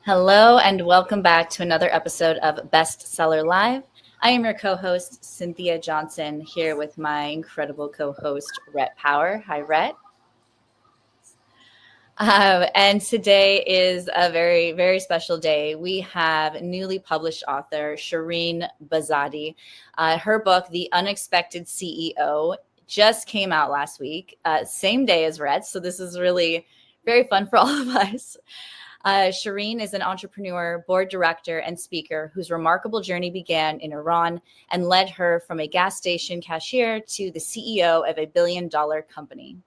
Hello, and welcome back to another episode of Bestseller Live. I am your co-host, Cynthia Johnson, here with my incredible co-host, Rhett Power. Hi, Rhett. And today is a very, very special day. We have newly published author Shirin Behzadi. Her book, The Unexpected CEO, just came out last week, same day as Rhett. So this is really very fun for all of us. Shirin is an entrepreneur, board director, and speaker whose remarkable journey began in Iran and led her from a gas station cashier to the CEO of a billion-dollar company.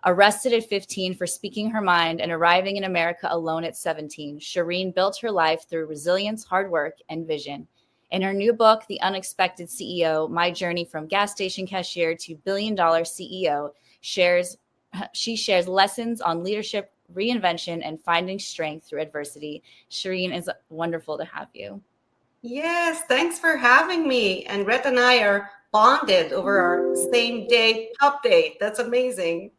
Arrested at 15 for speaking her mind and arriving in America alone at 17, Shirin built her life through resilience, hard work, and vision. In her new book, The Unexpected CEO, My Journey from Gas Station Cashier to Billion-Dollar CEO, she shares lessons on leadership, reinvention, and finding strength through adversity. Shirin, is wonderful to have you. Yes, thanks for having me. And Rhett and I are bonded over our same day update. That's amazing.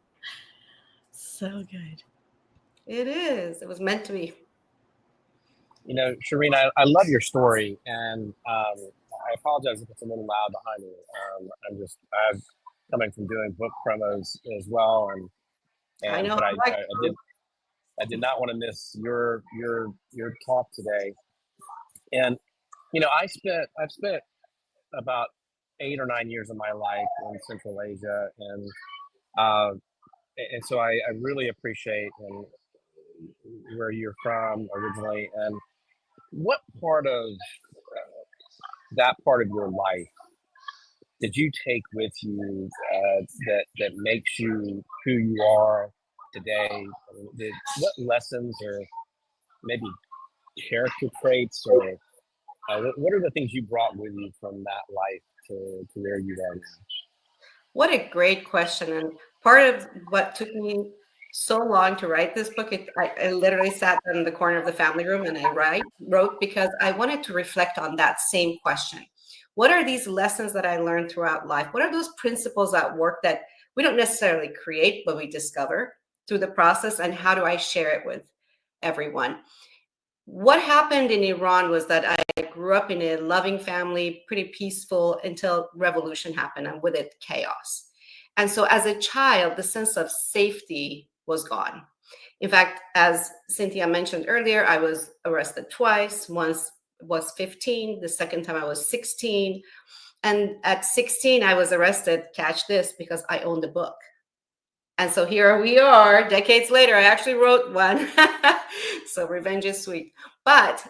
So good. It is. It was meant to be. You know, Shirin, I love your story, and I apologize if it's a little loud behind me. I'm coming from doing book promos as well, I know. but I did not want to miss your talk today. And I've spent about 8 or 9 years of my life in Central Asia, and so I really appreciate where you're from originally, and what part of that part of your life did you take with you that makes you who you are today? I mean, what lessons or maybe character traits or what are the things you brought with you from that life to where you are now? What a great question. And part of what took me so long to write this book, I literally sat in the corner of the family room and I wrote because I wanted to reflect on that same question. What are these lessons that I learned throughout life? What are those principles at work that we don't necessarily create, but we discover through the process? And how do I share it with everyone? What happened in Iran was that I grew up in a loving family, pretty peaceful until revolution happened, and with it, chaos. And so as a child, the sense of safety was gone. In fact, as Cynthia mentioned earlier, I was arrested twice. Once was 15, the second time I was 16. And at 16, I was arrested, catch this, because I owned a book. And so here we are, decades later. I actually wrote one. So revenge is sweet. But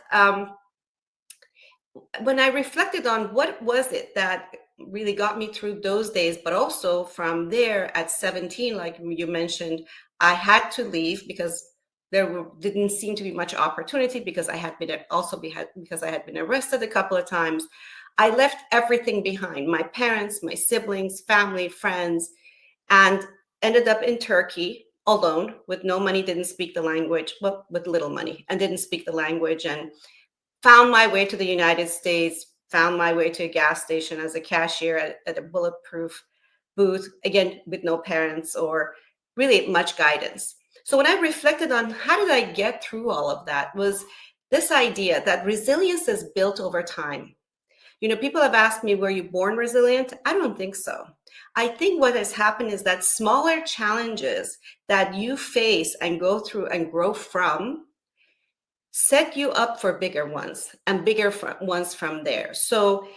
when I reflected on what was it that really got me through those days, but also from there at 17, like you mentioned, I had to leave because didn't seem to be much opportunity because I had been arrested a couple of times. I left everything behind, my parents, my siblings, family, friends, and ended up in Turkey alone with no money, didn't speak the language, well, with little money, and didn't speak the language, and found my way to the United States, found my way to a gas station as a cashier at a bulletproof booth, again, with no parents or really much guidance. So when I reflected on how did I get through all of that was this idea that resilience is built over time. You know, people have asked me, were you born resilient? I don't think so. I think what has happened is that smaller challenges that you face and go through and grow from set you up for bigger ones and bigger ones from there. So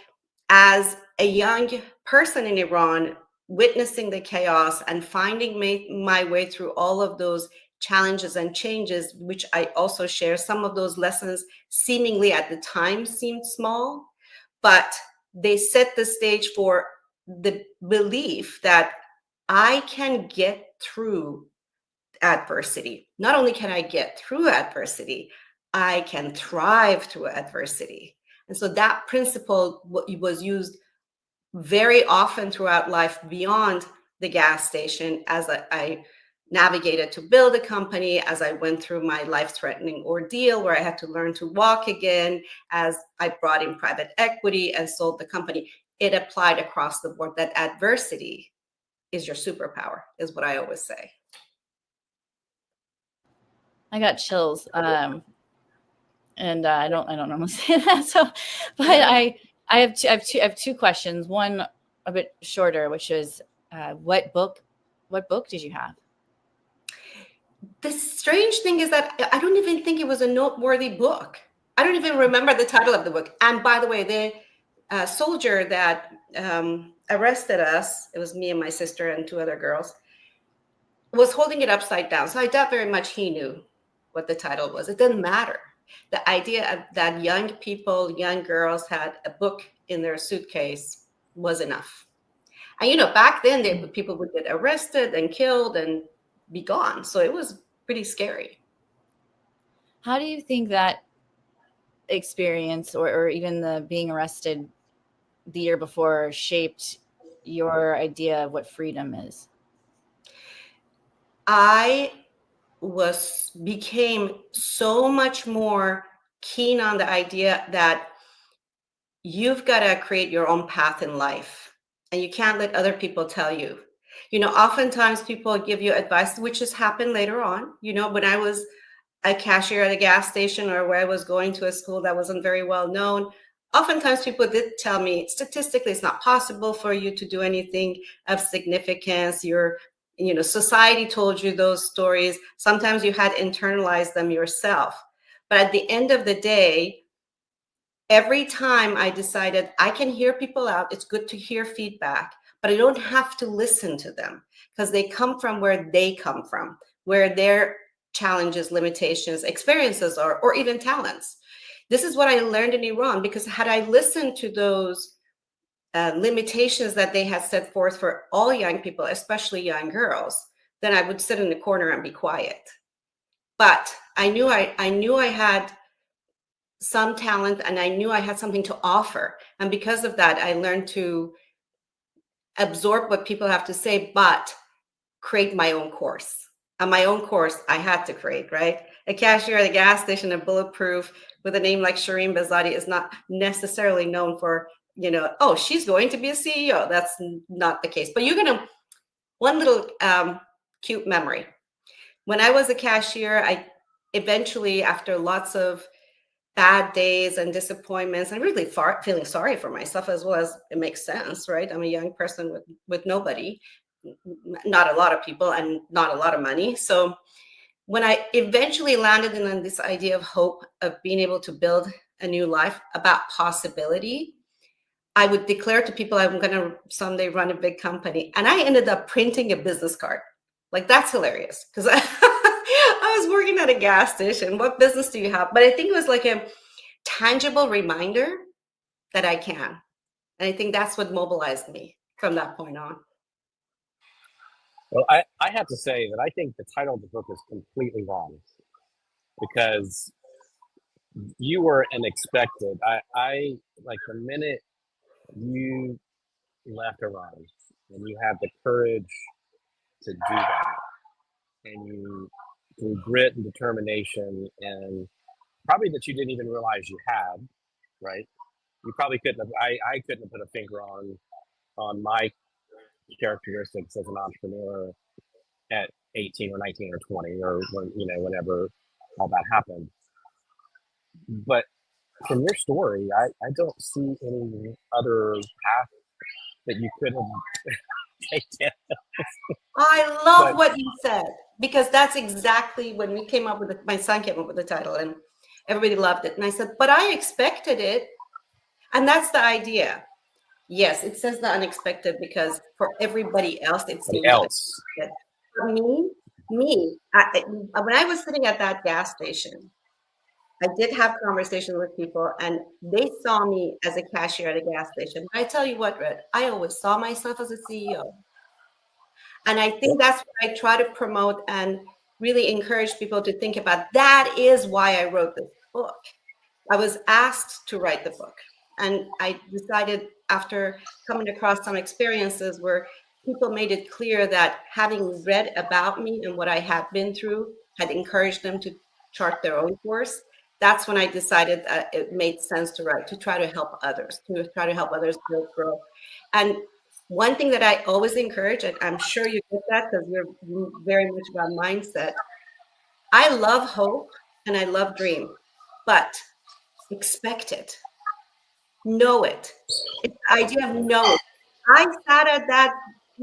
as a young person in Iran, witnessing the chaos and finding my way through all of those challenges and changes, which I also share, some of those lessons seemingly at the time seemed small, but they set the stage for the belief that I can get through adversity. Not only can I get through adversity, I can thrive through adversity. And so that principle was used very often throughout life beyond the gas station as I navigated to build a company, as I went through my life-threatening ordeal where I had to learn to walk again, as I brought in private equity and sold the company. It applied across the board that adversity is your superpower, is what I always say. I got chills. And I don't normally say that. So, but I have two questions. One a bit shorter, which is what book did you have? The strange thing is that I don't even think it was a noteworthy book. I don't even remember the title of the book. And by the way, the soldier that arrested us, it was me and my sister and two other girls, was holding it upside down. So I doubt very much he knew what the title was. It didn't matter. The idea of that young people, young girls had a book in their suitcase was enough. And you know, back then people would get arrested and killed and be gone. So it was pretty scary. How do you think that experience, or even the being arrested the year before, shaped your idea of what freedom is? I became so much more keen on the idea that you've got to create your own path in life and you can't let other people tell you. You know, oftentimes people give you advice, which has happened later on. You know, when I was a cashier at a gas station or where I was going to a school that wasn't very well known, oftentimes people did tell me statistically it's not possible for you to do anything of significance. Society told you those stories. Sometimes you had internalized them yourself. But at the end of the day, every time I decided I can hear people out, it's good to hear feedback, but I don't have to listen to them because they come from where they come from, where their challenges, limitations, experiences are, or even talents. This is what I learned in Iran, because had I listened to those limitations that they had set forth for all young people, especially young girls, then I would sit in the corner and be quiet. But I knew I had some talent and I knew I had something to offer. And because of that, I learned to absorb what people have to say, but create my own course. And my own course I had to create, right? A cashier at a gas station at Bulletproof with a name like Shirin Behzadi is not necessarily known for, oh, she's going to be a CEO. That's not the case. But one little cute memory. When I was a cashier, I eventually, after lots of bad days and disappointments, and really feeling sorry for myself, as well as it makes sense, right? I'm a young person with nobody, not a lot of people, and not a lot of money. So when I eventually landed in this idea of hope, of being able to build a new life, about possibility, I would declare to people I'm going to someday run a big company. And I ended up printing a business card. Like, that's hilarious, because I was working at a gas station. What business do you have? But I think it was like a tangible reminder that I can. And I think that's what mobilized me from that point on. Well, I have to say that I think the title of the book is completely wrong, because you were unexpected. I like the minute you left Iran and you had the courage to do that, and you, through grit and determination, and probably that you didn't even realize you had, right? You probably couldn't have. I couldn't have put a finger on my characteristics as an entrepreneur at 18 or 19 or 20, or whenever all that happened. But from your story, I don't see any other path that you could have taken. I love what you said, because that's exactly when we came up with it. My son came up with the title and everybody loved it. And I said, but I expected it. And that's the idea. Yes, it says the unexpected because for everybody else, it seems unexpected. For me, when I was sitting at that gas station, I did have conversations with people and they saw me as a cashier at a gas station. But I tell you what, Red, I always saw myself as a CEO. And I think that's what I try to promote and really encourage people to think about. That is why I wrote this book. I was asked to write the book. And I decided, after coming across some experiences where people made it clear that having read about me and what I had been through had encouraged them to chart their own course, that's when I decided that it made sense to write, to try to help others, build, grow. And one thing that I always encourage, and I'm sure you get that because you're very much about mindset, I love hope and I love dream, but expect it, know it. It's the idea of knowing. I sat at that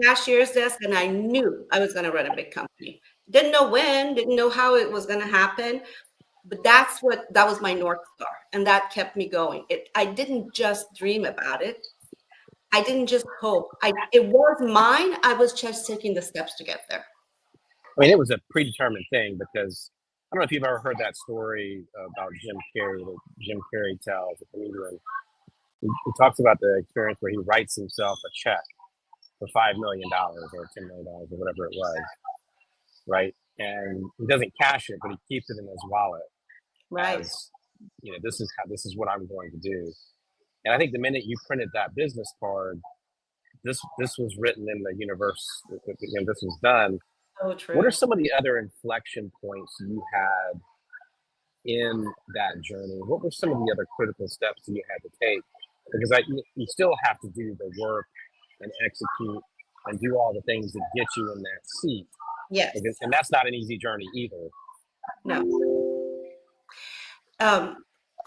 cashier's desk and I knew I was going to run a big company. Didn't know when, didn't know how it was going to happen, but that was my North Star. And that kept me going. I didn't just dream about it. I didn't just hope. It was mine. I was just taking the steps to get there. I mean, it was a predetermined thing because I don't know if you've ever heard that story about Jim Carrey that Jim Carrey tells, a comedian. He talks about the experience where he writes himself a check for $5 million or $10 million or whatever it was, right? And he doesn't cash it, but he keeps it in his wallet Right. as, this is what I'm going to do. And I think the minute you printed that business card, this was written in the universe. This was done. So true. What are some of the other inflection points you had in that journey? What were some of the other critical steps that you had to take? Because you still have to do the work and execute and do all the things that get you in that seat. Yes. And that's not an easy journey either. No.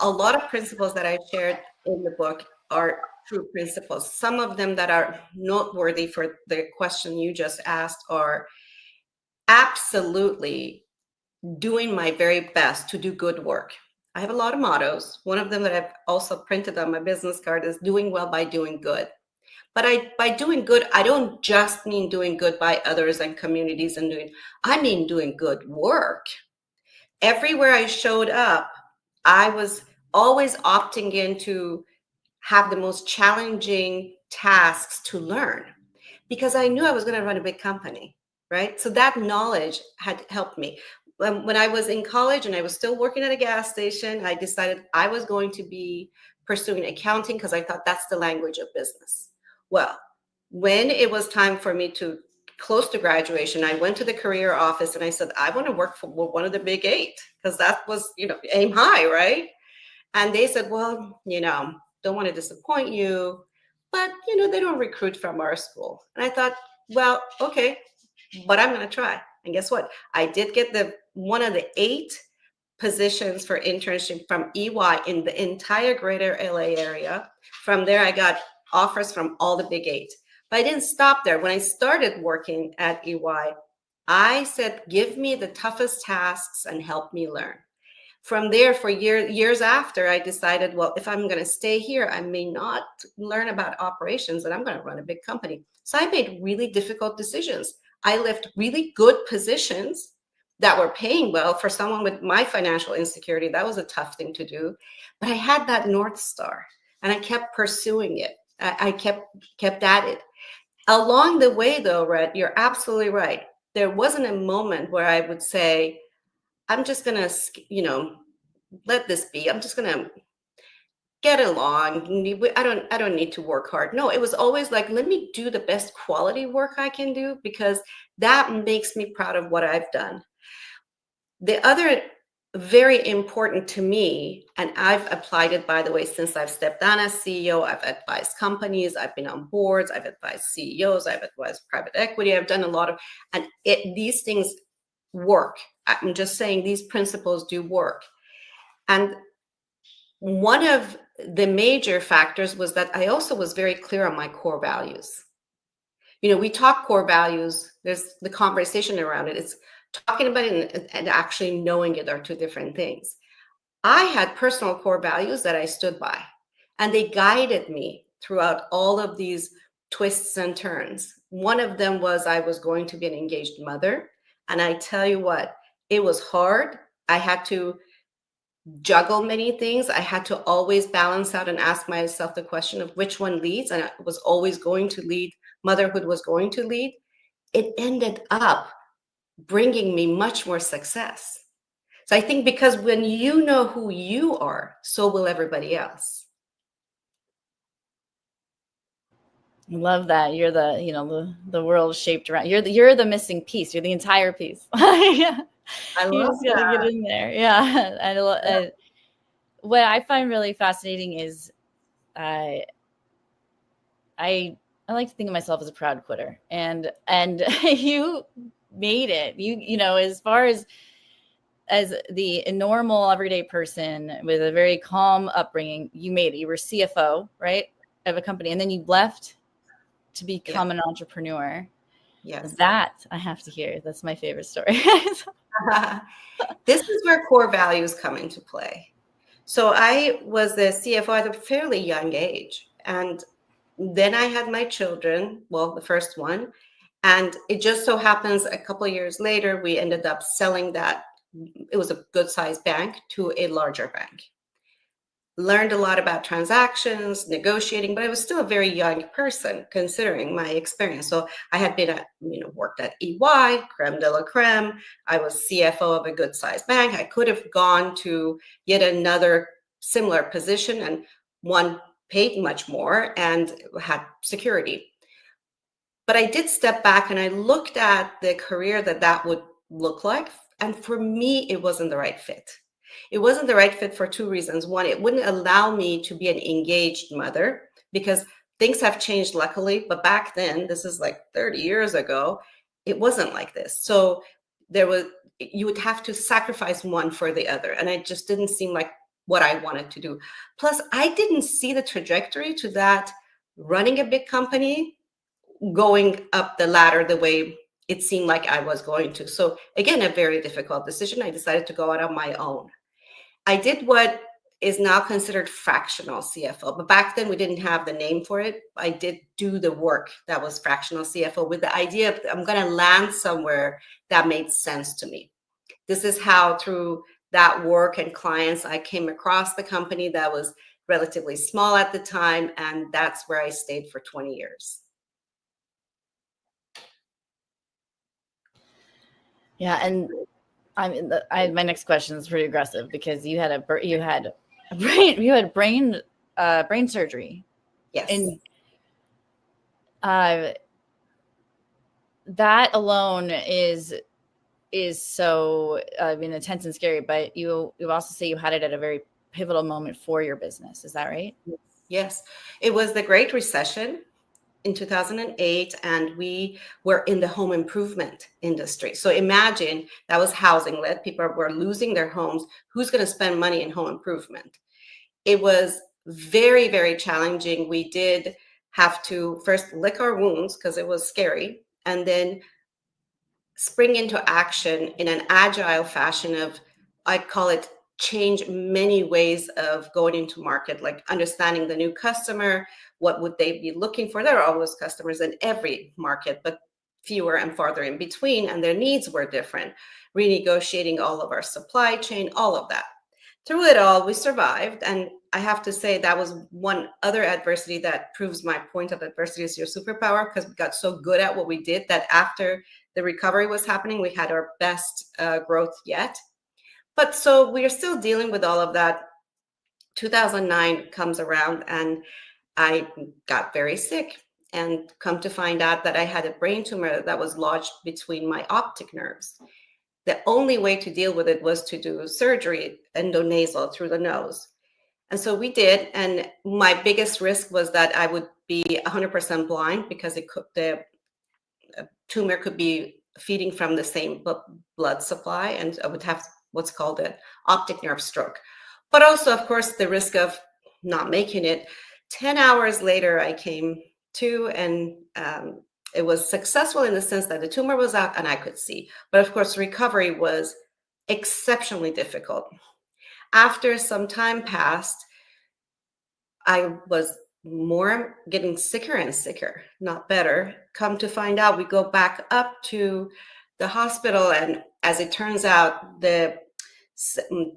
A lot of principles that I shared in the book are true principles. Some of them that are noteworthy for the question you just asked are absolutely doing my very best to do good work. I have a lot of mottos. One of them that I've also printed on my business card is doing well by doing good. But by doing good, I don't just mean doing good by others and communities I mean doing good work. Everywhere I showed up, I was always opting in to have the most challenging tasks to learn because I knew I was going to run a big company, right? So that knowledge had helped me. When I was in college and I was still working at a gas station, I decided I was going to be pursuing accounting because I thought that's the language of business. Well, when it was time for me to close to graduation, I went to the career office and I said, I want to work for one of the big 8 because that was, aim high, right? And they said, well, don't want to disappoint you, but, they don't recruit from our school. And I thought, well, okay, but I'm going to try. And guess what? I did get one of the 8 positions for internship from EY in the entire greater LA area. From there, I got offers from all the big 8. But I didn't stop there. When I started working at EY, I said, give me the toughest tasks and help me learn. From there, for years after, I decided, well, if I'm going to stay here, I may not learn about operations and I'm going to run a big company. So I made really difficult decisions. I left really good positions that were paying well for someone with my financial insecurity. That was a tough thing to do. But I had that North Star and I kept pursuing it. I kept at it. Along the way, though, Red, you're absolutely right. There wasn't a moment where I would say, I'm just going to, let this be. I'm just going to get along. I don't need to work hard. No, it was always like, let me do the best quality work I can do because that makes me proud of what I've done. The other very important to me, and I've applied it, by the way, since I've stepped down as CEO, I've advised companies, I've been on boards, I've advised CEOs, I've advised private equity, I've done a lot of, and these things work. I'm just saying these principles do work. And one of the major factors was that I also was very clear on my core values. We talk core values, there's the conversation around it. It's talking about it and actually knowing it are 2 different things. I had personal core values that I stood by, and they guided me throughout all of these twists and turns. One of them was I was going to be an engaged mother. And I tell you what, it was hard. I had to juggle many things. I had to always balance out and ask myself the question of which one leads. And I was always going to lead. Motherhood was going to lead. It ended up bringing me much more success. So I think because when you know who you are, so will everybody else. I love that. You're the world shaped around. You're the missing piece. You're the entire piece. Yeah. I You love just gotta that. get in there. Yeah. What I find really fascinating is I like to think of myself as a proud quitter, and you made it. As far as as the normal everyday person with a very calm upbringing, you made it. You were CFO, right, of a company, and then you left to become an entrepreneur. Yes. That I have to hear. That's my favorite story. This is where core values come into play. So I was the CFO at a fairly young age. And then I had my children, well, the first one. And it just so happens a couple of years later, we ended up selling that. It was a good sized bank to a larger bank. Learned a lot about transactions, negotiating, but I was still a very young person considering my experience. So I had been worked at EY, creme de la creme. I was CFO of a good sized bank. I could have gone to yet another similar position, and one paid much more and had security. But I did step back and I looked at the career that would look like. And for me, it wasn't the right fit. It wasn't the right fit for two reasons. One, it wouldn't allow me to be an engaged mother because things have changed, luckily. But back then, this is like 30 years ago, it wasn't like this. So you would have to sacrifice one for the other. And it just didn't seem like what I wanted to do. Plus, I didn't see the trajectory to that running a big company going up the ladder the way it seemed like I was going to. So again, a very difficult decision. I decided to go out on my own. I did what is now considered fractional CFO, but back then we didn't have the name for it. I did do the work that was fractional CFO with the idea of I'm going to land somewhere that made sense to me. This is how, through that work and clients, I came across the company that was relatively small at the time, and that's where I stayed for 20 years. Yeah, and I mean, my next question is pretty aggressive because you had brain surgery. Yes. And that alone is so intense and scary. But you also say you had it at a very pivotal moment for your business. Is that right? Yes, it was the Great Recession in 2008, and we were in the home improvement industry. So imagine that was housing led. People were losing their homes. Who's going to spend money in home improvement? It was very, very challenging. We did have to first lick our wounds because it was scary, and then spring into action in an agile fashion of, I call it, change many ways of going into market, like understanding the new customer, what would they be looking for. There are always customers in every market, but fewer and farther in between, and their needs were different. Renegotiating all of our supply chain, all of that. Through it all, we survived. And I have to say that was one other adversity that proves my point of adversity is your superpower, because we got so good at what we did that after the recovery was happening, we had our best growth yet. But so we are still dealing with all of that. 2009 comes around and I got very sick, and come to find out that I had a brain tumor that was lodged between my optic nerves. The only way to deal with it was to do surgery, endonasal, through the nose. And so we did. And my biggest risk was that I would be 100% blind because the tumor could be feeding from the same blood supply, and I would have what's called an optic nerve stroke. But also, of course, the risk of not making it. 10 hours later, I came to, and it was successful in the sense that the tumor was out and I could see. But of course, recovery was exceptionally difficult. After some time passed, I was more getting sicker and sicker, not better. Come to find out, we go back up to the hospital, and as it turns out, the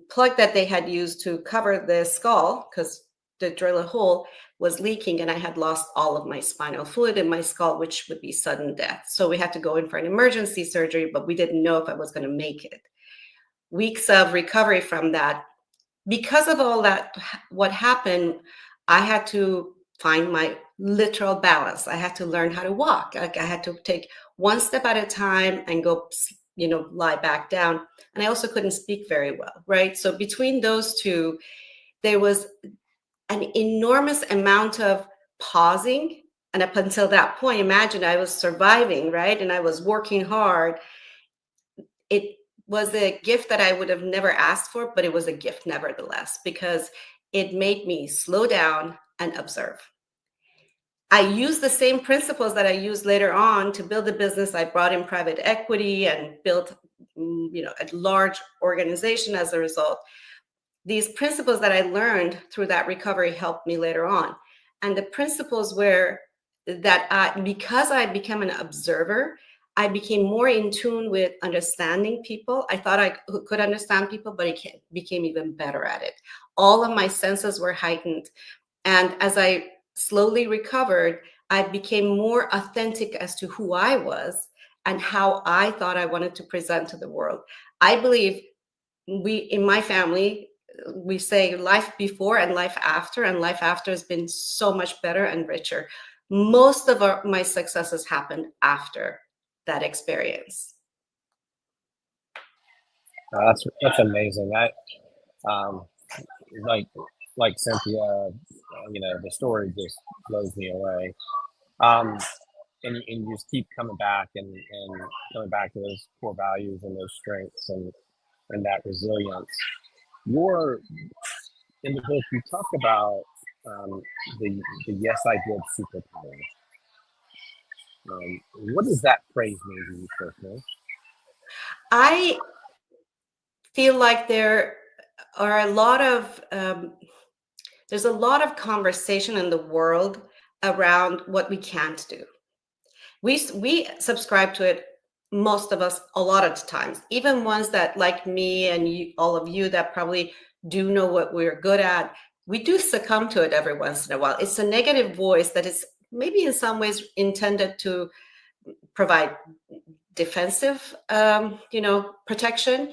plug that they had used to cover the skull, because to drill a hole, was leaking, and I had lost all of my spinal fluid in my skull, which would be sudden death. So we had to go in for an emergency surgery, but we didn't know if I was going to make it. Weeks of recovery from that. Because of all that, what happened, I had to find my literal balance. I had to learn how to walk. I had to take one step at a time and go, lie back down. And I also couldn't speak very well, right? So between those two, there was an enormous amount of pausing. And up until that point, imagine I was surviving, right? And I was working hard. was a gift that I would have never asked for, but it was a gift nevertheless, because it made me slow down and observe. I used the same principles that I used later on to build a business. I brought in private equity and built, a large organization as a result. These principles that I learned through that recovery helped me later on. And the principles were that because I became an observer, I became more in tune with understanding people. I thought I could understand people, but I became even better at it. All of my senses were heightened. And as I slowly recovered, I became more authentic as to who I was and how I thought I wanted to present to the world. I believe in my family, we say life before and life after has been so much better and richer. Most of my successes happened after that experience. That's amazing. Um, like Cynthia, the story just blows me away. And you just keep coming back and coming back to those core values and those strengths and that resilience. In the book, you talk about the yes I did superpower. What does that phrase mean to you personally? I feel like there are there's a lot of conversation in the world around what we can't do. We subscribe to it, most of us, a lot of times, even ones that, like me and you, all of you that probably do know what we're good at, we do succumb to it every once in a while. It's a negative voice that is maybe in some ways intended to provide defensive protection,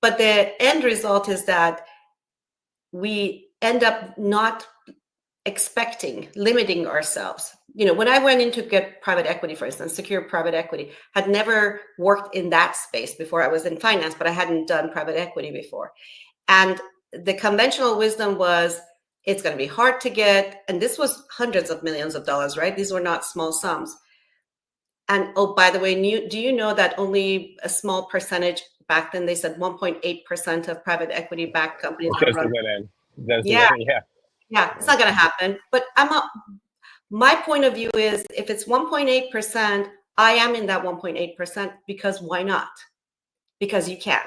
but the end result is that we end up not limiting ourselves. When I went in to get private equity, for instance, secure private equity, had never worked in that space before. I was in finance, but I hadn't done private equity before. And the conventional wisdom was, it's going to be hard to get. And this was hundreds of millions of dollars, right? These were not small sums. And oh, by the way, do you know that only a small percentage, back then they said 1.8% of private equity backed companies are run. Yeah. Yeah, it's not going to happen. But my point of view is, if it's 1.8%, I am in that 1.8% because why not? Because you can.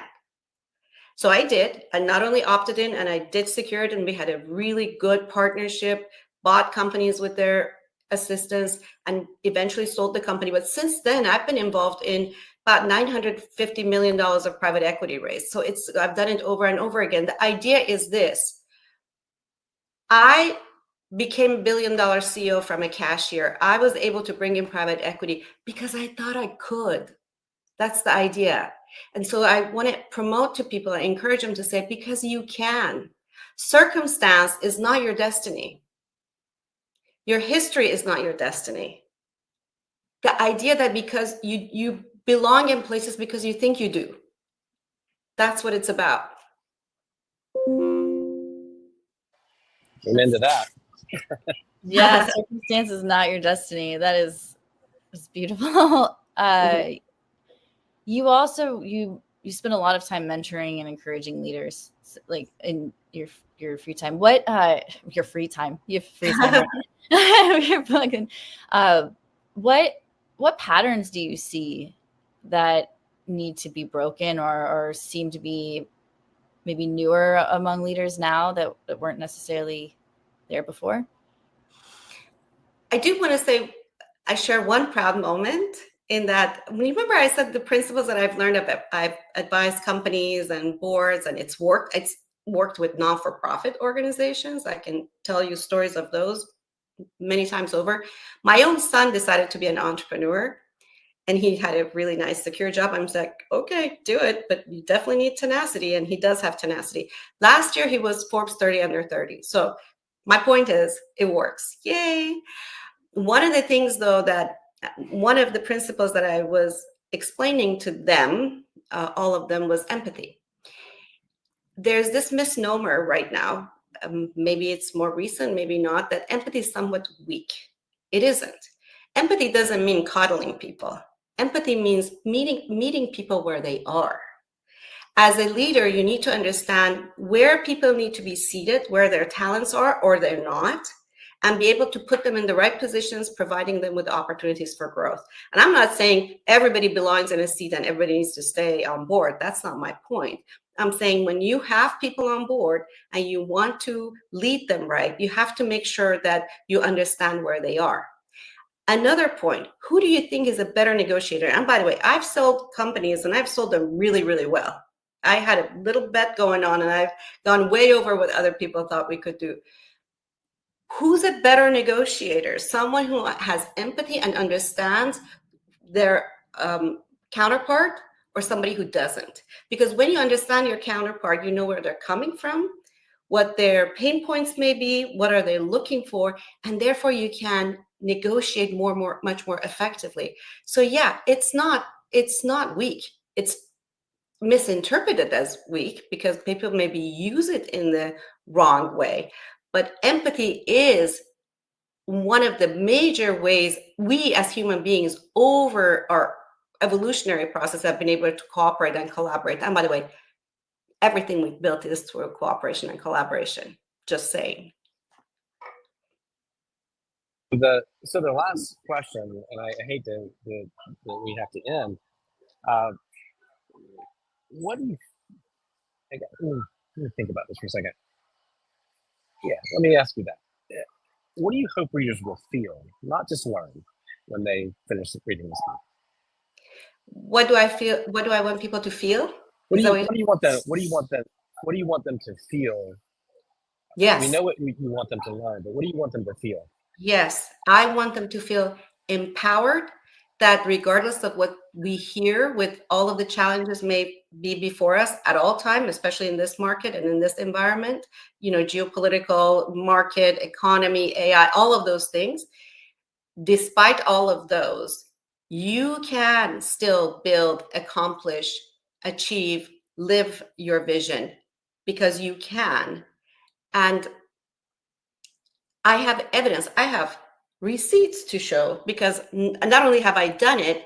So I did. I not only opted in, and I did secure it, and we had a really good partnership, bought companies with their assistance, and eventually sold the company. But since then, I've been involved in about $950 million of private equity raised. So I've done it over and over again. The idea is this. I became a $1 billion CEO from a cashier. I was able to bring in private equity because I thought I could. That's the idea. And so I want to promote to people, I encourage them to say, because you can. Circumstance is not your destiny. Your history is not your destiny. The idea that because you belong in places because you think you do. That's what it's about. Amen to that. Yeah, circumstance is not your destiny. That is beautiful. You also you spend a lot of time mentoring and encouraging leaders, like in your free time. What your free time? You have free time. Right? You're fucking. What patterns do you see that need to be broken or seem to be maybe newer among leaders now that weren't necessarily there before? I do want to say, I share one proud moment in that. Remember I said the principles that I've learned about, I've advised companies and boards, and it's worked with non-for-profit organizations. I can tell you stories of those many times over. My own son decided to be an entrepreneur, and he had a really nice secure job. I'm just like, okay, do it, but you definitely need tenacity, and he does have tenacity. Last year he was Forbes 30 under 30. So my point is, it works. Yay. One of the things, though, that one of the principles that I was explaining to them, all of them, was empathy. There's this misnomer right now, maybe it's more recent, maybe not, that empathy is somewhat weak. It isn't. Empathy doesn't mean coddling people. Empathy means meeting people where they are. As a leader, you need to understand where people need to be seated, where their talents are or they're not, and be able to put them in the right positions, providing them with opportunities for growth. And I'm not saying everybody belongs in a seat and everybody needs to stay on board. That's not my point. I'm saying when you have people on board and you want to lead them right, you have to make sure that you understand where they are. Another point, who do you think is a better negotiator? And by the way, I've sold companies and I've sold them really, really well. I had a little bet going on and I've gone way over what other people thought we could do. Who's a better negotiator? Someone who has empathy and understands their counterpart, or somebody who doesn't? Because when you understand your counterpart, you know where they're coming from, what their pain points may be, what are they looking for, and therefore you can negotiate much more effectively. So yeah, it's not weak. It's misinterpreted as weak because people maybe use it in the wrong way. But empathy is one of the major ways we as human beings over our evolutionary process have been able to cooperate and collaborate. And by the way, everything we've built is through cooperation and collaboration. Just saying. So the last question, and I hate that we have to end. What do you? Let me think about this for a second. Yeah, let me ask you that. What do you hope readers will feel, not just learn, when they finish reading this book? What do I feel? What do I want people to feel? What do you want them? What do you want them to feel? Yes. We know what you want them to learn, but what do you want them to feel? Yes, I want them to feel empowered, that regardless of what we hear with all of the challenges may be before us at all time, especially in this market and in this environment, geopolitical, market, economy, AI, all of those things, despite all of those, you can still build, accomplish, achieve, live your vision, because you can. And I have evidence, I have receipts to show, because not only have I done it,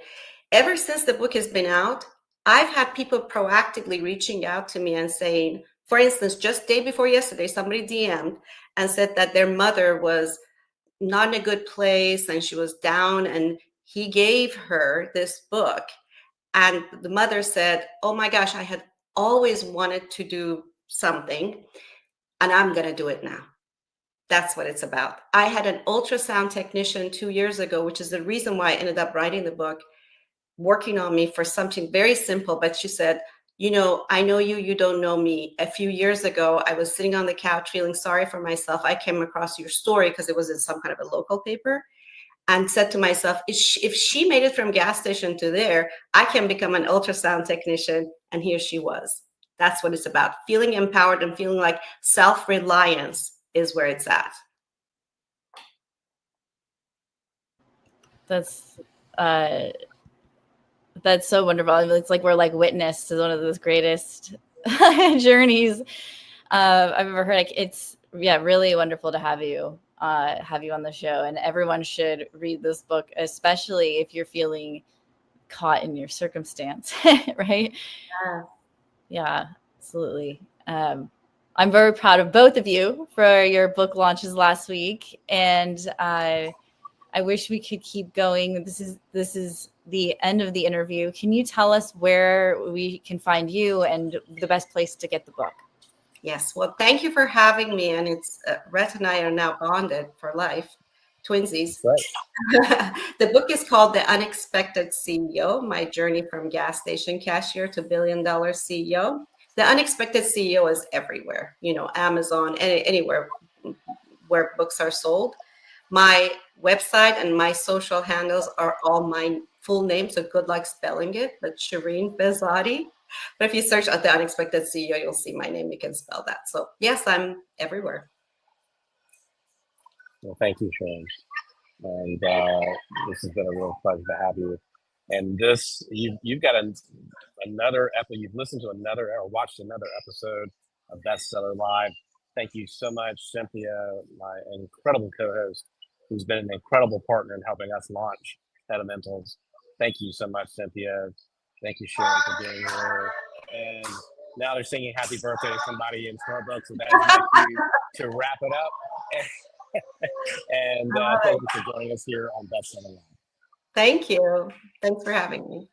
ever since the book has been out, I've had people proactively reaching out to me and saying, for instance, just day before yesterday, somebody DM'd and said that their mother was not in a good place and she was down, and he gave her this book. And the mother said, oh my gosh, I had always wanted to do something and I'm going to do it now. That's what it's about. I had an ultrasound technician 2 years ago, which is the reason why I ended up writing the book, working on me for something very simple. But she said, I know you don't know me. A few years ago, I was sitting on the couch feeling sorry for myself. I came across your story because it was in some kind of a local paper, and said to myself, if she made it from gas station to there, I can become an ultrasound technician. And here she was. That's what it's about. Feeling empowered and feeling like self-reliance is where it's at. That's so wonderful. It's like we're like witness to one of those greatest journeys I've ever heard. Like, it's really wonderful to have you on the show, and everyone should read this book, especially if you're feeling caught in your circumstance, right? Yeah, absolutely. I'm very proud of both of you for your book launches last week, and I wish we could keep going. This is the end of the interview. Can you tell us where we can find you and the best place to get the book? Yes. Well, thank you for having me. And it's Rhett and I are now bonded for life, twinsies. Right. The book is called The Unexpected CEO, My Journey from Gas Station Cashier to $1 Billion CEO. The Unexpected CEO is everywhere, Amazon, anywhere where books are sold. My website and my social handles are all my full name, so good luck spelling it, but Shirin Behzadi. But if you search at The Unexpected CEO, you'll see my name. You can spell that. So yes, I'm everywhere. Well, thank you, Sharon. And this has been a real pleasure to have you. And you've got another episode. You've listened to another or watched another episode of Bestseller Live. Thank you so much, Cynthia, my incredible co-host, who's been an incredible partner in helping us launch Fundamentals. Thank you so much, Cynthia. Thank you, Sharon, for being here. And Now they're singing happy birthday to somebody in Starbucks. So that is my cue to wrap it up. And thank you for joining us here on Bestseller Live. Thank you. Thanks for having me.